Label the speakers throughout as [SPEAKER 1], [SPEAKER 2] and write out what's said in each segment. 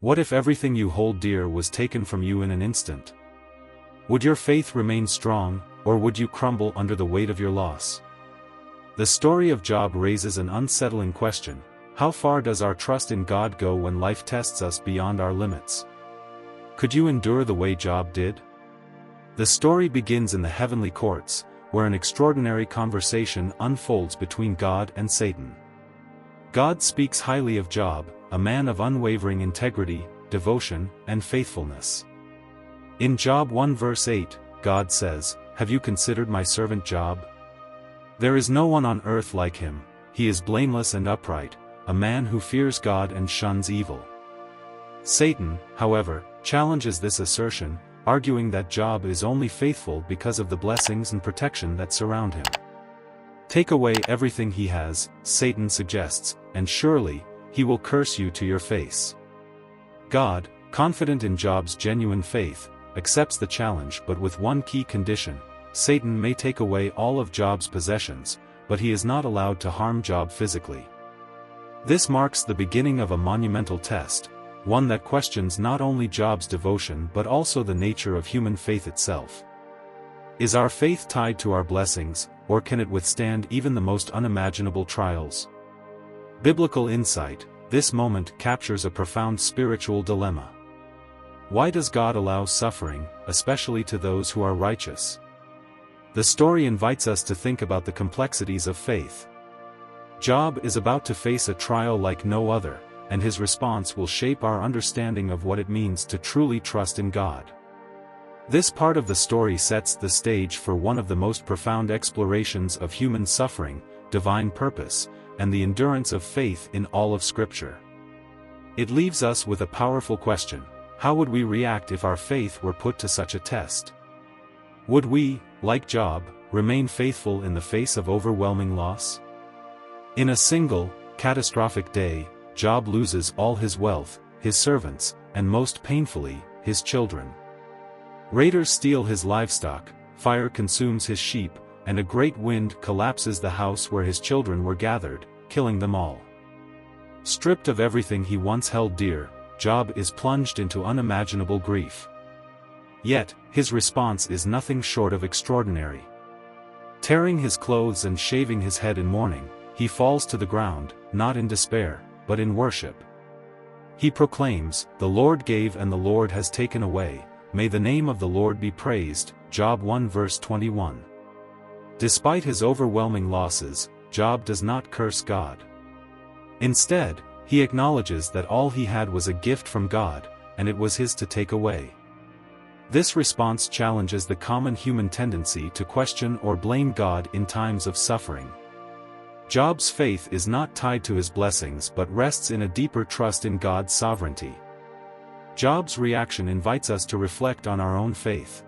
[SPEAKER 1] What if everything you hold dear was taken from you in an instant? Would your faith remain strong, or would you crumble under the weight of your loss? The story of Job raises an unsettling question: how far does our trust in God go when life tests us beyond our limits? Could you endure the way Job did? The story begins in the heavenly courts, where an extraordinary conversation unfolds between God and Satan. God speaks highly of Job, a man of unwavering integrity, devotion, and faithfulness. In Job 1 verse 8, God says, "Have you considered my servant Job? There is no one on earth like him, he is blameless and upright, a man who fears God and shuns evil." Satan, however, challenges this assertion, arguing that Job is only faithful because of the blessings and protection that surround him. "Take away everything he has," Satan suggests, "and surely, he will curse you to your face." God, confident in Job's genuine faith, accepts the challenge but with one key condition: Satan may take away all of Job's possessions, but he is not allowed to harm Job physically. This marks the beginning of a monumental test, one that questions not only Job's devotion but also the nature of human faith itself. Is our faith tied to our blessings, or can it withstand even the most unimaginable trials? Biblical insight: this moment captures a profound spiritual dilemma. Why does God allow suffering, especially to those who are righteous? The story invites us to think about the complexities of faith. Job is about to face a trial like no other, and his response will shape our understanding of what it means to truly trust in God. This part of the story sets the stage for one of the most profound explorations of human suffering, divine purpose, and the endurance of faith in all of Scripture. It leaves us with a powerful question: how would we react if our faith were put to such a test? Would we, like Job, remain faithful in the face of overwhelming loss? In a single, catastrophic day, Job loses all his wealth, his servants, and most painfully, his children. Raiders steal his livestock, fire consumes his sheep, and a great wind collapses the house where his children were gathered, killing them all. Stripped of everything he once held dear, Job is plunged into unimaginable grief. Yet, his response is nothing short of extraordinary. Tearing his clothes and shaving his head in mourning, he falls to the ground, not in despair, but in worship. He proclaims, "The Lord gave and the Lord has taken away, may the name of the Lord be praised." Job 1 verse 21. Despite his overwhelming losses, Job does not curse God. Instead, he acknowledges that all he had was a gift from God, and it was his to take away. This response challenges the common human tendency to question or blame God in times of suffering. Job's faith is not tied to his blessings but rests in a deeper trust in God's sovereignty. Job's reaction invites us to reflect on our own faith.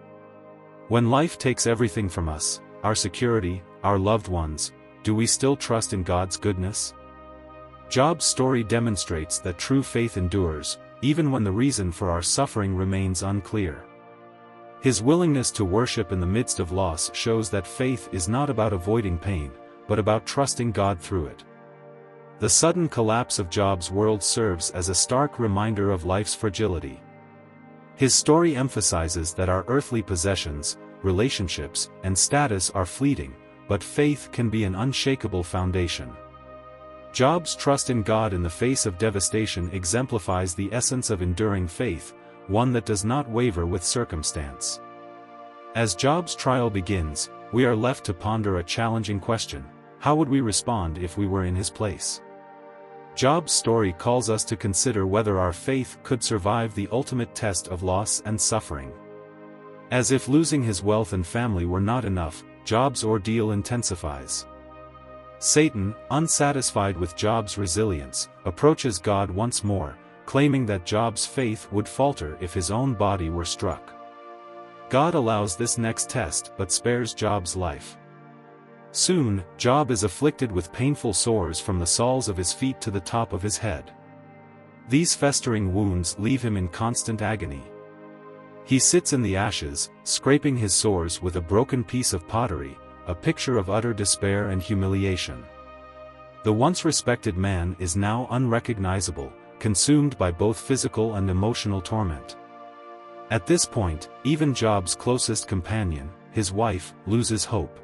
[SPEAKER 1] When life takes everything from us, our security, our loved ones, do we still trust in God's goodness? Job's story demonstrates that true faith endures, even when the reason for our suffering remains unclear. His willingness to worship in the midst of loss shows that faith is not about avoiding pain, but about trusting God through it. The sudden collapse of Job's world serves as a stark reminder of life's fragility. His story emphasizes that our earthly possessions, relationships, and status are fleeting, but faith can be an unshakable foundation. Job's trust in God in the face of devastation exemplifies the essence of enduring faith, one that does not waver with circumstance. As Job's trial begins, we are left to ponder a challenging question: how would we respond if we were in his place? Job's story calls us to consider whether our faith could survive the ultimate test of loss and suffering. As if losing his wealth and family were not enough, Job's ordeal intensifies. Satan, unsatisfied with Job's resilience, approaches God once more, claiming that Job's faith would falter if his own body were struck. God allows this next test but spares Job's life. Soon, Job is afflicted with painful sores from the soles of his feet to the top of his head. These festering wounds leave him in constant agony. He sits in the ashes, scraping his sores with a broken piece of pottery, a picture of utter despair and humiliation. The once respected man is now unrecognizable, consumed by both physical and emotional torment. At this point, even Job's closest companion, his wife, loses hope.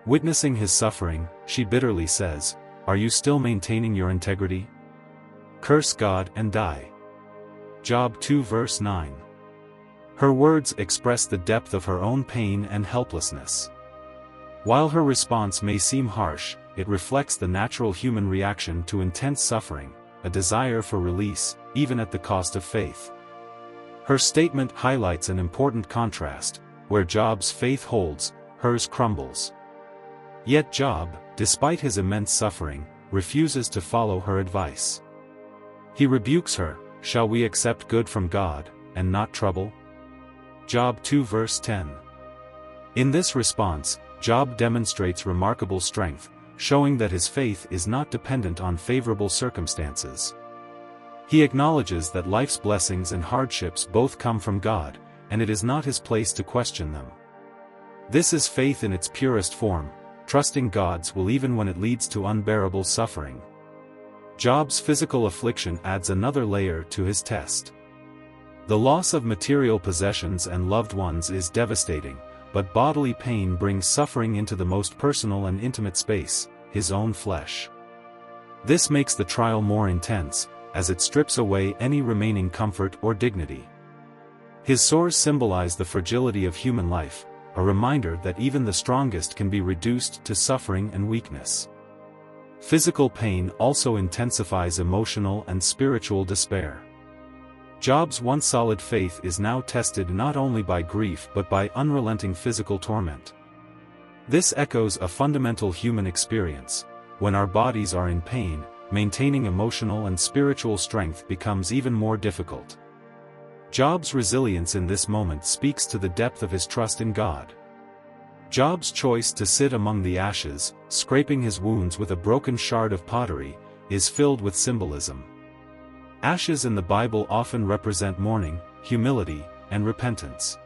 [SPEAKER 1] Witnessing his suffering, she bitterly says, "Are you still maintaining your integrity? Curse God and die." Job 2 verse 9. Her words express the depth of her own pain and helplessness. While her response may seem harsh, it reflects the natural human reaction to intense suffering, a desire for release, even at the cost of faith. Her statement highlights an important contrast: where Job's faith holds, hers crumbles. Yet Job, despite his immense suffering, refuses to follow her advice. He rebukes her, "Shall we accept good from God, and not trouble?" Job 2 verse 10. In this response, Job demonstrates remarkable strength, showing that his faith is not dependent on favorable circumstances. He acknowledges that life's blessings and hardships both come from God, and it is not his place to question them. This is faith in its purest form, trusting God's will even when it leads to unbearable suffering. Job's physical affliction adds another layer to his test. The loss of material possessions and loved ones is devastating, but bodily pain brings suffering into the most personal and intimate space, his own flesh. This makes the trial more intense, as it strips away any remaining comfort or dignity. His sores symbolize the fragility of human life, a reminder that even the strongest can be reduced to suffering and weakness. Physical pain also intensifies emotional and spiritual despair. Job's once solid faith is now tested not only by grief but by unrelenting physical torment. This echoes a fundamental human experience: when our bodies are in pain, maintaining emotional and spiritual strength becomes even more difficult. Job's resilience in this moment speaks to the depth of his trust in God. Job's choice to sit among the ashes, scraping his wounds with a broken shard of pottery, is filled with symbolism. Ashes in the Bible often represent mourning, humility, and repentance.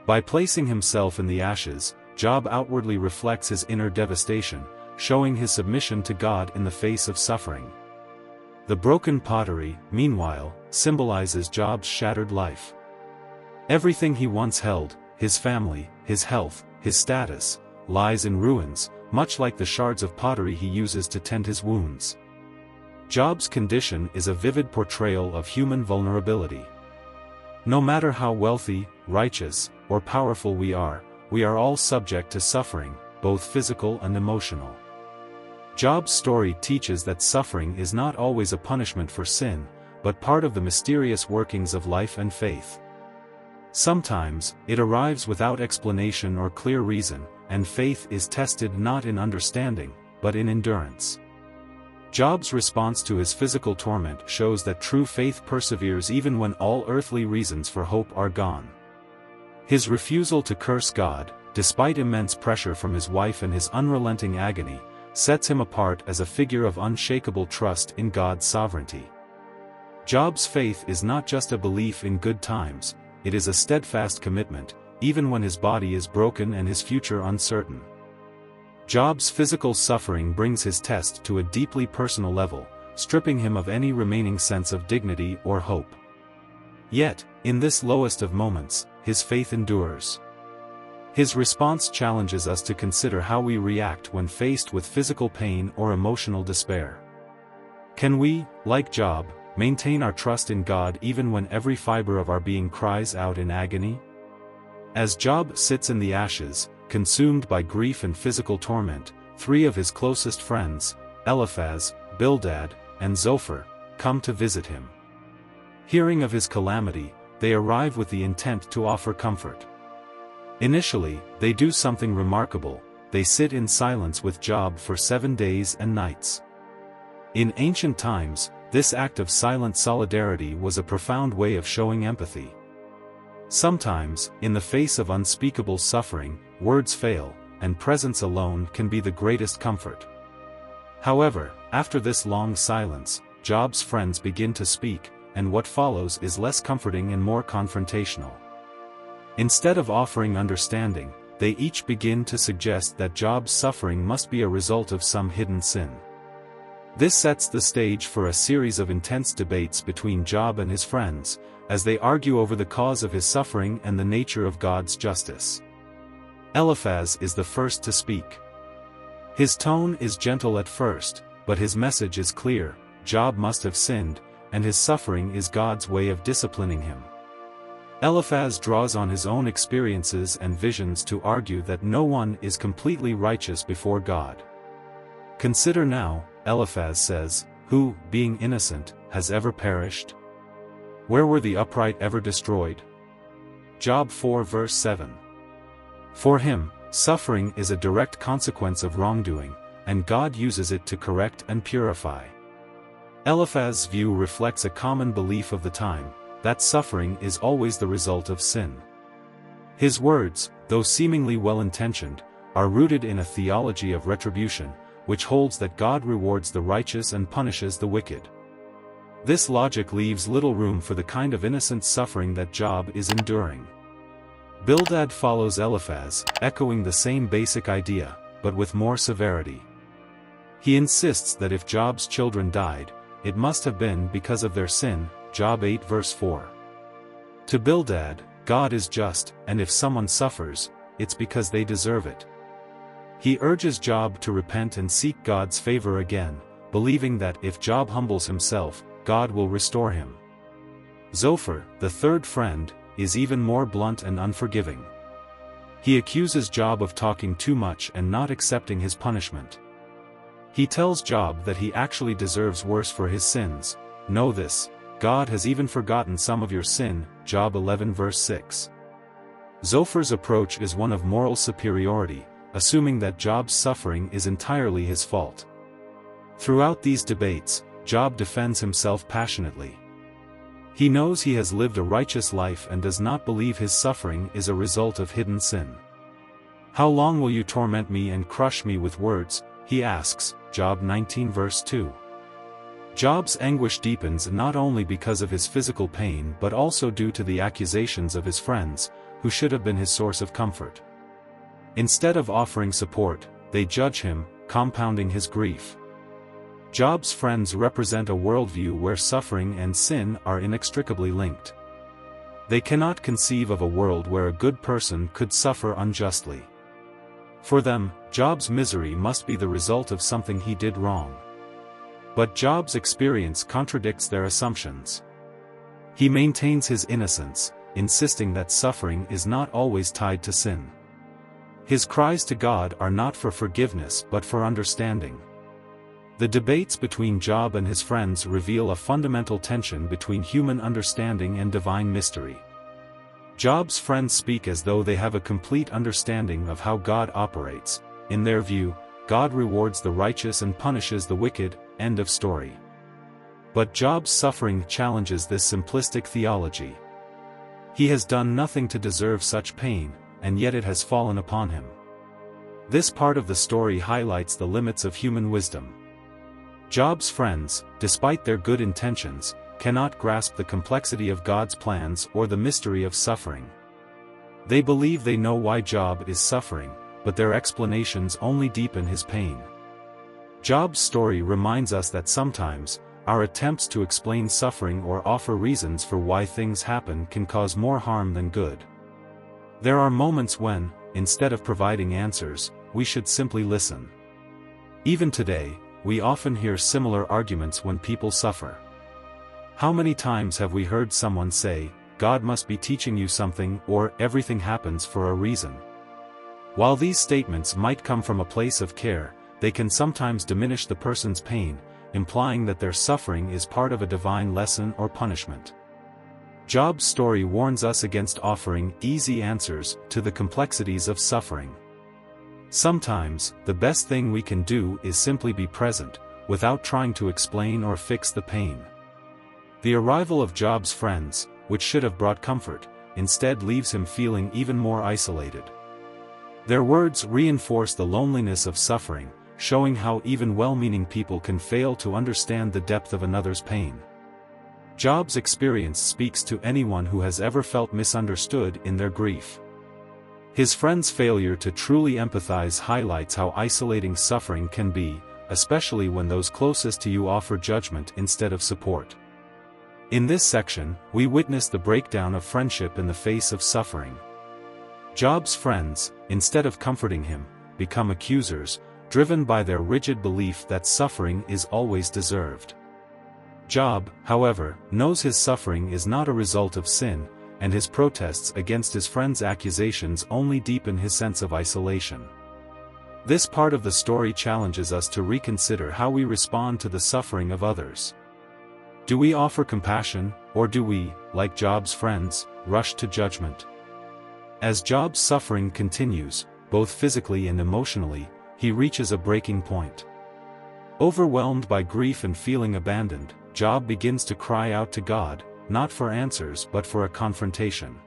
[SPEAKER 1] By placing himself in the ashes, Job outwardly reflects his inner devastation, showing his submission to God in the face of suffering. The broken pottery, meanwhile, symbolizes Job's shattered life. Everything he once held, his family, his health, his status, lies in ruins, much like the shards of pottery he uses to tend his wounds. Job's condition is a vivid portrayal of human vulnerability. No matter how wealthy, righteous, or powerful we are all subject to suffering, both physical and emotional. Job's story teaches that suffering is not always a punishment for sin, but part of the mysterious workings of life and faith. Sometimes, it arrives without explanation or clear reason, and faith is tested not in understanding, but in endurance. Job's response to his physical torment shows that true faith perseveres even when all earthly reasons for hope are gone. His refusal to curse God, despite immense pressure from his wife and his unrelenting agony, sets him apart as a figure of unshakable trust in God's sovereignty. Job's faith is not just a belief in good times, it is a steadfast commitment, even when his body is broken and his future uncertain. Job's physical suffering brings his test to a deeply personal level, stripping him of any remaining sense of dignity or hope. Yet, in this lowest of moments, his faith endures. His response challenges us to consider how we react when faced with physical pain or emotional despair. Can we, like Job, maintain our trust in God even when every fiber of our being cries out in agony? As Job sits in the ashes, consumed by grief and physical torment, three of his closest friends, Eliphaz, Bildad, and Zophar, come to visit him. Hearing of his calamity, they arrive with the intent to offer comfort. Initially, they do something remarkable: they sit in silence with Job for 7 days and nights. In ancient times, this act of silent solidarity was a profound way of showing empathy. Sometimes, in the face of unspeakable suffering, words fail, and presence alone can be the greatest comfort. However, after this long silence, Job's friends begin to speak, and what follows is less comforting and more confrontational. Instead of offering understanding, they each begin to suggest that Job's suffering must be a result of some hidden sin. This sets the stage for a series of intense debates between Job and his friends, as they argue over the cause of his suffering and the nature of God's justice. Eliphaz is the first to speak. His tone is gentle at first, but his message is clear: Job must have sinned, and his suffering is God's way of disciplining him. Eliphaz draws on his own experiences and visions to argue that no one is completely righteous before God. "Consider now," Eliphaz says, "who, being innocent, has ever perished? Where were the upright ever destroyed?" Job 4 verse 7. For him, suffering is a direct consequence of wrongdoing, and God uses it to correct and purify. Eliphaz's view reflects a common belief of the time, that suffering is always the result of sin. His words, though seemingly well-intentioned, are rooted in a theology of retribution, which holds that God rewards the righteous and punishes the wicked. This logic leaves little room for the kind of innocent suffering that Job is enduring. Bildad follows Eliphaz, echoing the same basic idea, but with more severity. He insists that if Job's children died, it must have been because of their sin, Job 8 verse 4. To Bildad, God is just, and if someone suffers, it's because they deserve it. He urges Job to repent and seek God's favor again, believing that if Job humbles himself, God will restore him. Zophar, the third friend, is even more blunt and unforgiving. He accuses Job of talking too much and not accepting his punishment. He tells Job that he actually deserves worse for his sins. "Know this, God has even forgotten some of your sin," Job 11 verse 6. Zophar's approach is one of moral superiority, assuming that Job's suffering is entirely his fault. Throughout these debates, Job defends himself passionately. He knows he has lived a righteous life and does not believe his suffering is a result of hidden sin. "How long will you torment me and crush me with words?" he asks, Job 19 verse 2. Job's anguish deepens not only because of his physical pain but also due to the accusations of his friends, who should have been his source of comfort. Instead of offering support, they judge him, compounding his grief. Job's friends represent a worldview where suffering and sin are inextricably linked. They cannot conceive of a world where a good person could suffer unjustly. For them, Job's misery must be the result of something he did wrong. But Job's experience contradicts their assumptions. He maintains his innocence, insisting that suffering is not always tied to sin. His cries to God are not for forgiveness but for understanding. The debates between Job and his friends reveal a fundamental tension between human understanding and divine mystery. Job's friends speak as though they have a complete understanding of how God operates. In their view, God rewards the righteous and punishes the wicked, end of story. But Job's suffering challenges this simplistic theology. He has done nothing to deserve such pain, and yet it has fallen upon him. This part of the story highlights the limits of human wisdom. Job's friends, despite their good intentions, cannot grasp the complexity of God's plans or the mystery of suffering. They believe they know why Job is suffering, but their explanations only deepen his pain. Job's story reminds us that sometimes, our attempts to explain suffering or offer reasons for why things happen can cause more harm than good. There are moments when, instead of providing answers, we should simply listen. Even today, we often hear similar arguments when people suffer. How many times have we heard someone say, "God must be teaching you something," or "everything happens for a reason"? While these statements might come from a place of care, they can sometimes diminish the person's pain, implying that their suffering is part of a divine lesson or punishment. Job's story warns us against offering easy answers to the complexities of suffering. Sometimes, the best thing we can do is simply be present, without trying to explain or fix the pain. The arrival of Job's friends, which should have brought comfort, instead leaves him feeling even more isolated. Their words reinforce the loneliness of suffering, showing how even well-meaning people can fail to understand the depth of another's pain. Job's experience speaks to anyone who has ever felt misunderstood in their grief. His friends' failure to truly empathize highlights how isolating suffering can be, especially when those closest to you offer judgment instead of support. In this section, we witness the breakdown of friendship in the face of suffering. Job's friends, instead of comforting him, become accusers, driven by their rigid belief that suffering is always deserved. Job, however, knows his suffering is not a result of sin, and his protests against his friends' accusations only deepen his sense of isolation. This part of the story challenges us to reconsider how we respond to the suffering of others. Do we offer compassion, or do we, like Job's friends, rush to judgment? As Job's suffering continues, both physically and emotionally, he reaches a breaking point. Overwhelmed by grief and feeling abandoned, Job begins to cry out to God, not for answers but for a confrontation.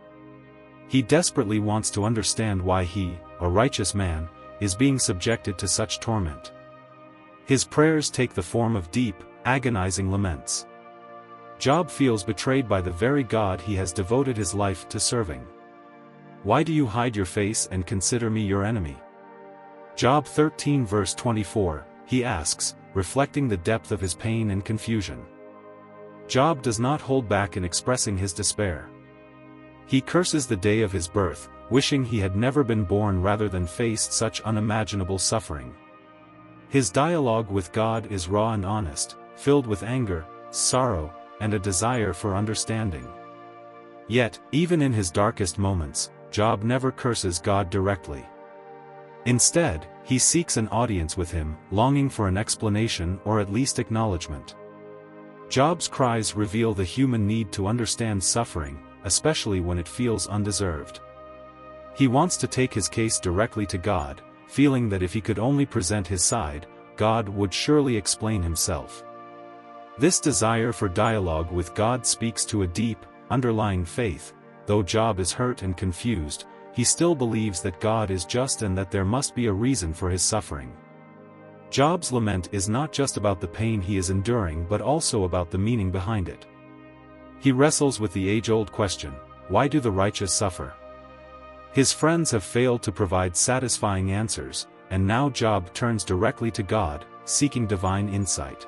[SPEAKER 1] He desperately wants to understand why he, a righteous man, is being subjected to such torment. His prayers take the form of deep, agonizing laments. Job feels betrayed by the very God he has devoted his life to serving. Why do you hide your face and consider me your enemy? Job 13 verse 24, he asks, reflecting the depth of his pain and confusion. Job does not hold back in expressing his despair. He curses the day of his birth, wishing he had never been born rather than faced such unimaginable suffering. His dialogue with God is raw and honest, filled with anger, sorrow, and a desire for understanding. Yet, even in his darkest moments, Job never curses God directly. Instead, he seeks an audience with him, longing for an explanation or at least acknowledgement. Job's cries reveal the human need to understand suffering, especially when it feels undeserved. He wants to take his case directly to God, feeling that if he could only present his side, God would surely explain himself. This desire for dialogue with God speaks to a deep, underlying faith. Though Job is hurt and confused, he still believes that God is just and that there must be a reason for his suffering. Job's lament is not just about the pain he is enduring but also about the meaning behind it. He wrestles with the age-old question, why do the righteous suffer? His friends have failed to provide satisfying answers, and now Job turns directly to God, seeking divine insight.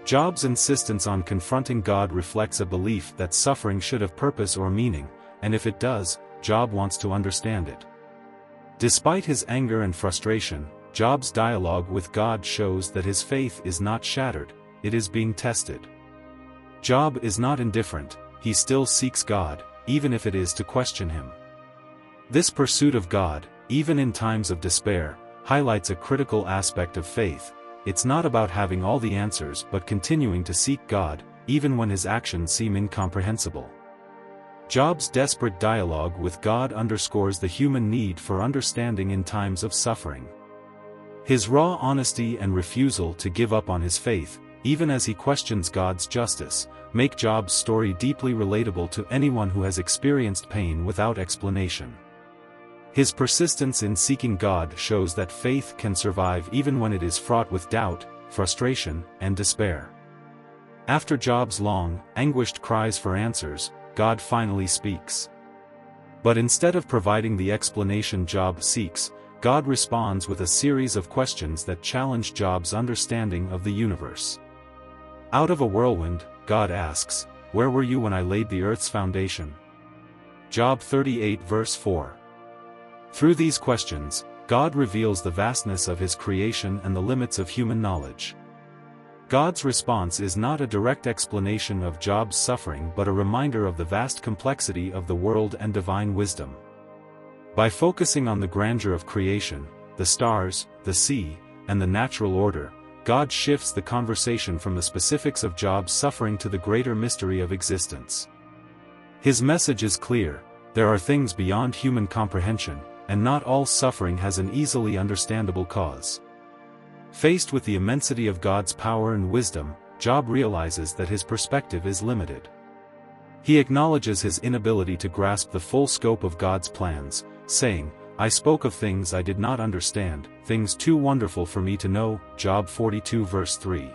[SPEAKER 1] Job's insistence on confronting God reflects a belief that suffering should have purpose or meaning, and if it does, Job wants to understand it. Despite his anger and frustration, Job's dialogue with God shows that his faith is not shattered, it is being tested. Job is not indifferent, he still seeks God, even if it is to question him. This pursuit of God, even in times of despair, highlights a critical aspect of faith. It's not about having all the answers but continuing to seek God, even when his actions seem incomprehensible. Job's desperate dialogue with God underscores the human need for understanding in times of suffering. His raw honesty and refusal to give up on his faith, even as he questions God's justice, make Job's story deeply relatable to anyone who has experienced pain without explanation. His persistence in seeking God shows that faith can survive even when it is fraught with doubt, frustration, and despair. After Job's long, anguished cries for answers, God finally speaks. But instead of providing the explanation Job seeks, God responds with a series of questions that challenge Job's understanding of the universe. Out of a whirlwind, God asks, "Where were you when I laid the earth's foundation?" Job 38 verse 4. Through these questions, God reveals the vastness of his creation and the limits of human knowledge. God's response is not a direct explanation of Job's suffering but a reminder of the vast complexity of the world and divine wisdom. By focusing on the grandeur of creation, the stars, the sea, and the natural order, God shifts the conversation from the specifics of Job's suffering to the greater mystery of existence. His message is clear: there are things beyond human comprehension, and not all suffering has an easily understandable cause. Faced with the immensity of God's power and wisdom, Job realizes that his perspective is limited. He acknowledges his inability to grasp the full scope of God's plans, saying, "I spoke of things I did not understand, things too wonderful for me to know." Job 42 verse 3.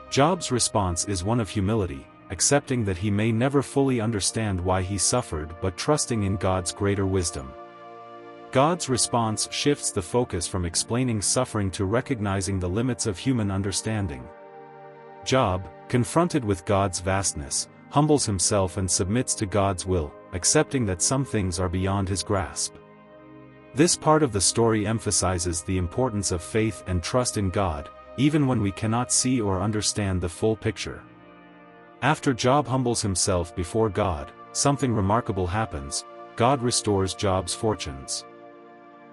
[SPEAKER 1] Job's response is one of humility, accepting that he may never fully understand why he suffered but trusting in God's greater wisdom. God's response shifts the focus from explaining suffering to recognizing the limits of human understanding. Job, confronted with God's vastness, humbles himself and submits to God's will, accepting that some things are beyond his grasp. This part of the story emphasizes the importance of faith and trust in God, even when we cannot see or understand the full picture. After Job humbles himself before God, something remarkable happens. God restores Job's fortunes.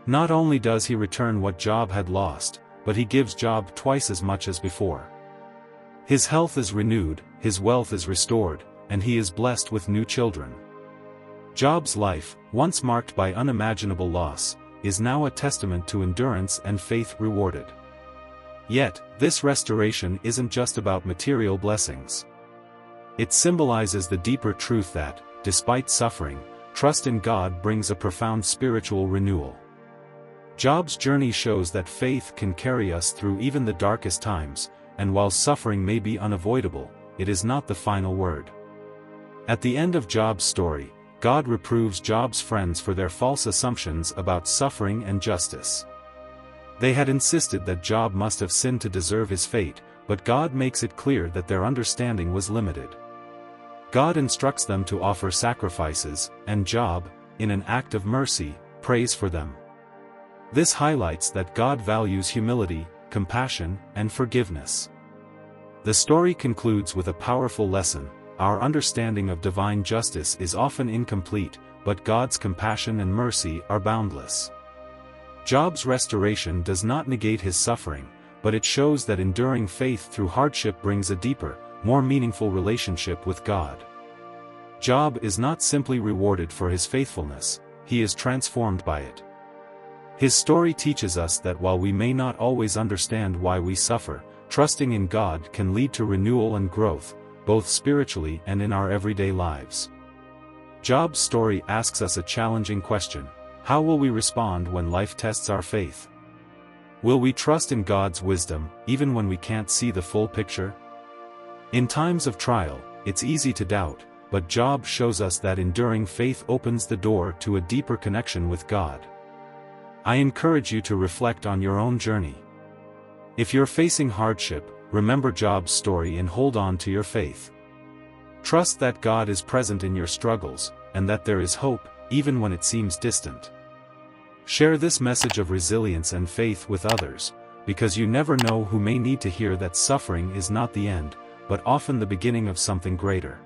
[SPEAKER 1] Not only does he return what Job had lost, but he gives Job twice as much as before. His health is renewed, his wealth is restored, and he is blessed with new children. Job's life, once marked by unimaginable loss, is now a testament to endurance and faith rewarded. Yet, this restoration isn't just about material blessings. It symbolizes the deeper truth that, despite suffering, trust in God brings a profound spiritual renewal. Job's journey shows that faith can carry us through even the darkest times, and while suffering may be unavoidable, it is not the final word. At the end of Job's story, God reproves Job's friends for their false assumptions about suffering and justice. They had insisted that Job must have sinned to deserve his fate, but God makes it clear that their understanding was limited. God instructs them to offer sacrifices, and Job, in an act of mercy, prays for them. This highlights that God values humility, compassion, and forgiveness. The story concludes with a powerful lesson. Our understanding of divine justice is often incomplete, but God's compassion and mercy are boundless. Job's restoration does not negate his suffering, but it shows that enduring faith through hardship brings a deeper, more meaningful relationship with God. Job is not simply rewarded for his faithfulness, he is transformed by it. His story teaches us that while we may not always understand why we suffer, trusting in God can lead to renewal and growth, both spiritually and in our everyday lives. Job's story asks us a challenging question: how will we respond when life tests our faith? Will we trust in God's wisdom, even when we can't see the full picture? In times of trial, it's easy to doubt, but Job shows us that enduring faith opens the door to a deeper connection with God. I encourage you to reflect on your own journey. If you're facing hardship, remember Job's story and hold on to your faith. Trust that God is present in your struggles, and that there is hope, even when it seems distant. Share this message of resilience and faith with others, because you never know who may need to hear that suffering is not the end, but often the beginning of something greater.